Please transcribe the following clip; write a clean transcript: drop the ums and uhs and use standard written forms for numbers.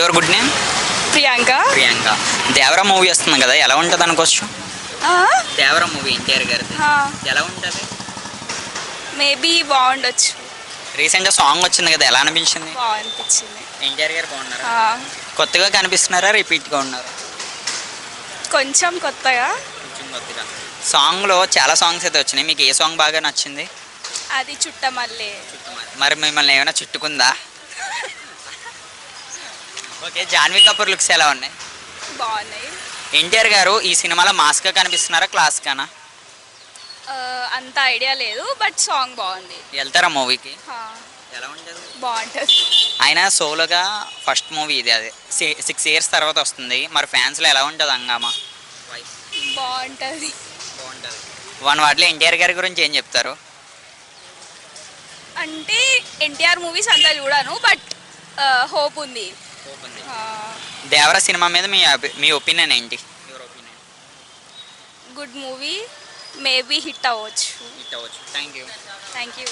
Your good name? Priyanka. Priyanka. Devara movie వస్తుంది కదా, ఎలా ఉంటుంది అనుకోవచ్చు? దేవరా మూవీ ఎన్టీఆర్ గారిది ఎలా ఉంటుంది? మేబీ బాగుండొచ్చు. రీసెంట్గా సాంగ్ వచ్చింది కదా, ఎలా అనిపించింది? బాగా అనిపించింది. ఎన్టీఆర్ గారు బాగున్నారా? కొత్తగా కనిపిస్తున్నారా, రిపీట్గా ఉన్నారా? కొంచెం కొత్తగా. కొంచెం కొత్తగా. సాంగ్లో చాలా సాంగ్స్ అయితే వచ్చినాయి, మీకు ఏ సాంగ్ బాగా నచ్చింది? అది చుట్టమల్లే. మరి మిమ్మల్ని ఏమైనా చుట్టుకుందా? ఓకే, జాన్వీ కపూర్ లుక్స్ ఎలా ఉన్నాయి? బాగున్నాయి. ఎన్టీఆర్ గారు ఈ సినిమాలో మాస్గా కనిపిస్తున్నారా, క్లాస్గానా? అంత ఐడియా లేదు, బట్ సాంగ్ బాగుంది. వెళ్తారా మూవీకి? ఎలా ఉంటుంది? బాగుంటుంది. ఆయన సోలోగా ఫస్ట్ మూవీ ఇది, అదే 6 years తర్వాత వస్తుంది. మరి ఫ్యాన్స్లో ఎలా ఉంటుంది హంగామా? బాగుంటుంది. బాగుంటుంది. వన్ వాటిలో ఎన్టీఆర్ గారి గురించి ఏం చెప్తారు? అంటే ఎన్టీఆర్ మూవీస్ అంతా చూడాను, బట్ హోప్ ఉంది. దేవరా సినిమా మీద మీ ఒపీనియన్ ఏంటి? గుడ్ మూవీ, మేబీ హిట్ అవ్వచ్చు. హిట్ అవ్వచ్చు. Thank you. Thank you.